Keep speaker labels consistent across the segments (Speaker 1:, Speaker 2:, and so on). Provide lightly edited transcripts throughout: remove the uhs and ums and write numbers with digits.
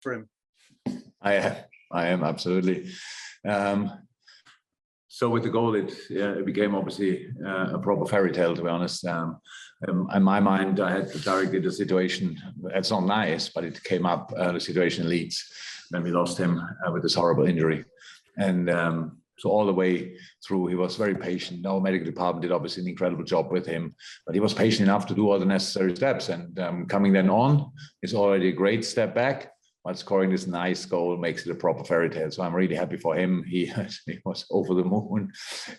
Speaker 1: for him?
Speaker 2: I am absolutely. So with the goal, it became obviously a proper fairy tale, to be honest. In my mind, I had directly the situation. It's not nice, but it came up the situation in Leeds when we lost him with this horrible injury, and so all the way through, he was very patient. Our medical department did obviously an incredible job with him, but he was patient enough to do all the necessary steps. And coming then on is already a great step back. But scoring this nice goal makes it a proper fairy tale. So I'm really happy for him. He was over the moon.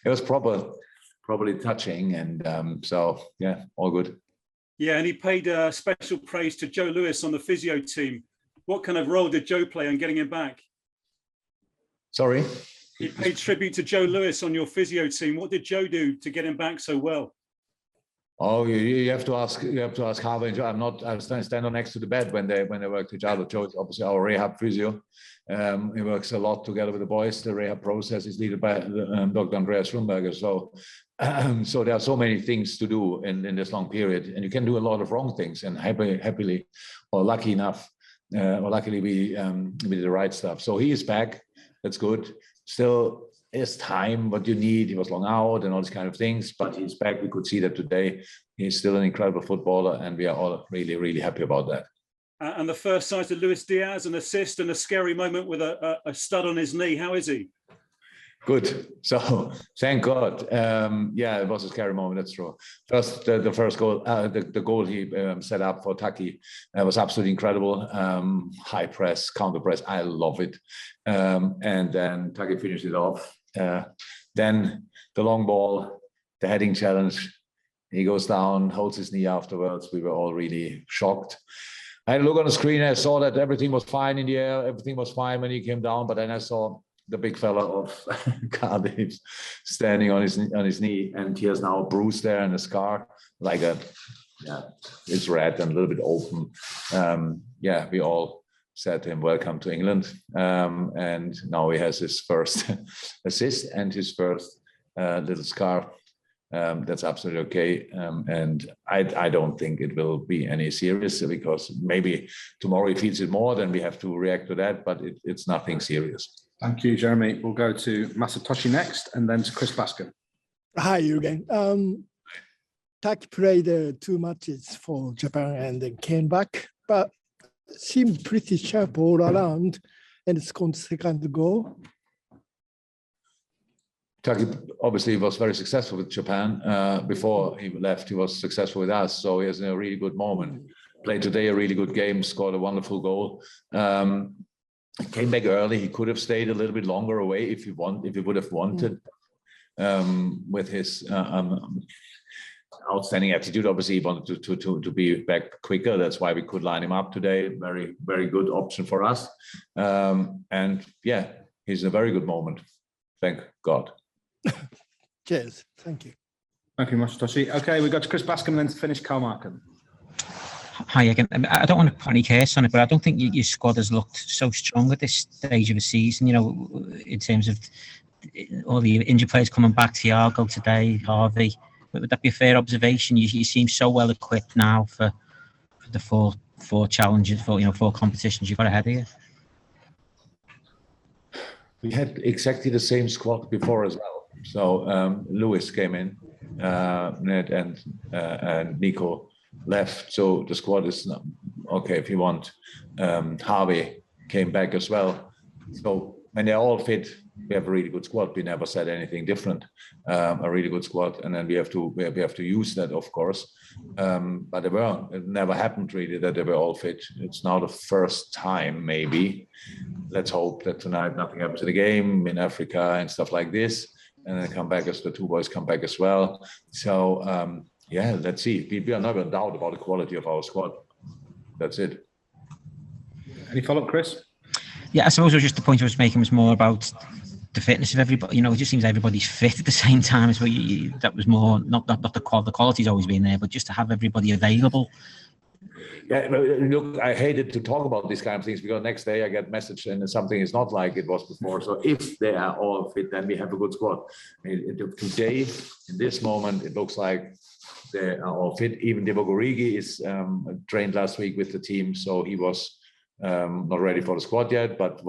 Speaker 2: It was probably touching. And so, yeah, all good.
Speaker 1: Yeah, and he paid special praise to Joe Lewis on the physio team. What kind of role did Joe play on getting him back?
Speaker 2: Sorry?
Speaker 1: He paid tribute to Joe Lewis on your physio team. What did Joe do to get him back so well?
Speaker 2: Oh, you have to ask. You have to ask Harvey and Joe. I'm standing next to the bed when they work each other. Joe is obviously our rehab physio. He works a lot together with the boys. The rehab process is led by Dr. Andreas Schlumberger. So there are so many things to do in this long period, and you can do a lot of wrong things. And happily, or lucky enough, or luckily we did the right stuff. So he is back. That's good. Still. His time, what you need. He was long out and all these kind of things, but he's back. We could see that today. He's still an incredible footballer, and we are all really, really happy about that.
Speaker 1: And the first sight of Luis Diaz, an assist and a scary moment with a stud on his knee. How is he?
Speaker 2: Good. So thank God. Yeah, it was a scary moment. That's true. First, the first goal, the goal he set up for Taki was absolutely incredible. High press, counter press. I love it. And then Taki finished it off. Then the long ball, the heading challenge. He goes down, holds his knee afterwards. We were all really shocked. I had a look on the screen. I saw that everything was fine in the air. Everything was fine when he came down. But then I saw the big fella of Cardiff standing on his knee, and he has now a bruise there and a scar, it's red and a little bit open. We all said to him, "Welcome to England," and now he has his first assist and his first little scar. That's absolutely okay, and I don't think it will be any serious, because maybe tomorrow he feels it more, then we have to react to that, but it's nothing serious.
Speaker 3: Thank you, Jeremy. We'll go to Masatoshi next, and then to Chris Bascom.
Speaker 4: Hi, Jürgen. Taki played 2 matches for Japan and then came back, but seemed pretty sharp all around, and scored second goal.
Speaker 2: Taki obviously was very successful with Japan. Before he left, he was successful with us, so he has a really good moment. Played today a really good game, scored a wonderful goal. He came back early. He could have stayed a little bit longer away if he would have wanted. With his outstanding attitude, obviously he wanted to be back quicker. That's why we could line him up today. Very, very good option for us. And yeah, he's in a very good moment. Thank God.
Speaker 4: Cheers. Thank you.
Speaker 3: Thank you, Masatoshi. Okay, we go to Chris Bascom, then to finish Carl Markham.
Speaker 5: Hi again. I don't want to put any curse on it, but I don't think your squad has looked so strong at this stage of the season, in terms of all the injured players coming back. Thiago today, Harvey. Would that be a fair observation? You seem so well equipped now for the four challenges, four competitions you've got ahead of you.
Speaker 2: We had exactly the same squad before as well. So Lewis came in, Ned and Nico left, so the squad is okay if you want. Harvey came back as well. So when they're all fit, we have a really good squad. We never said anything different. A really good squad, and then we have to use that, of course. But it never happened really that they were all fit. It's now the first time, maybe. Let's hope that tonight nothing happens in the game in Africa and stuff like this, and then come back as the 2 boys come back as well. So. Yeah, let's see. We are never in doubt about the quality of our squad. That's it.
Speaker 3: Any follow-up, Chris?
Speaker 5: Yeah, I suppose it was just the point I was making was more about the fitness of everybody. It just seems everybody's fit at the same time as well. That was more not the quality's always been there, but just to have everybody available.
Speaker 2: Yeah, look, I hated to talk about these kind of things because next day I get message and something is not like it was before. So if they are all fit, then we have a good squad. Today, in this moment, it looks like they are all fit. Even Divock Origi is trained last week with the team, so he was not ready for the squad yet, but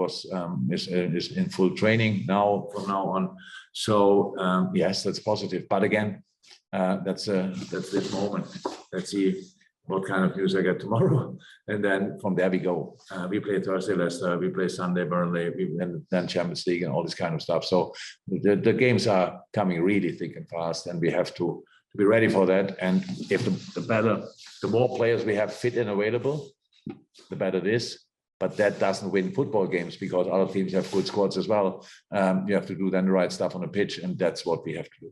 Speaker 2: is in full training now from now on. So yes, that's positive. But again, that's this moment. Let's see what kind of news I get tomorrow, and then from there we go. We play Thursday Leicester, we play Sunday Burnley, and then Champions League and all this kind of stuff. So the games are coming really thick and fast, and we have to be ready for that. And if the more players we have fit and available, the better it is. But that doesn't win football games, because other teams have good squads as well. You have to do then the right stuff on the pitch, and that's what we have to do.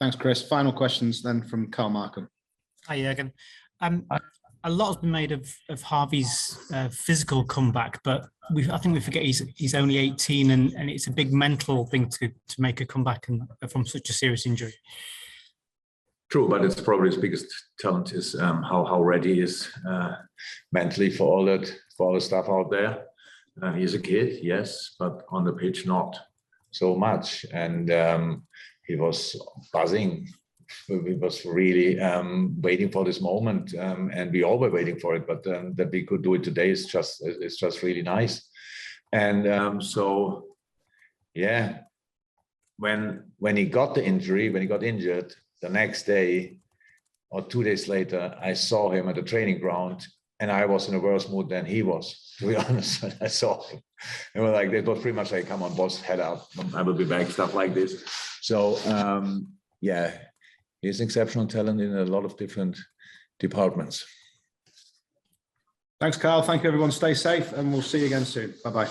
Speaker 3: Thanks, Chris. Final questions then from Carl Markham.
Speaker 6: Hi, Jürgen. A lot has been made of Harvey's physical comeback, but I think we forget he's only 18, and it's a big mental thing to make a comeback from such a serious injury.
Speaker 2: True, but it's probably his biggest talent is how ready he is mentally for all the stuff out there. He's a kid, yes, but on the pitch not so much, and he was buzzing. We was really waiting for this moment, and we all were waiting for it. But that we could do it today is just really nice. And so, yeah, when he got the injury, when he got injured, the next day or 2 days later, I saw him at the training ground, and I was in a worse mood than he was, to be honest. When I saw him, it was like, it was pretty much like, come on, boss, head up, I will be back, stuff like this. So yeah, he's exceptional talent in a lot of different departments.
Speaker 3: Thanks, Carl. Thank you, everyone. Stay safe, and we'll see you again soon. Bye-bye.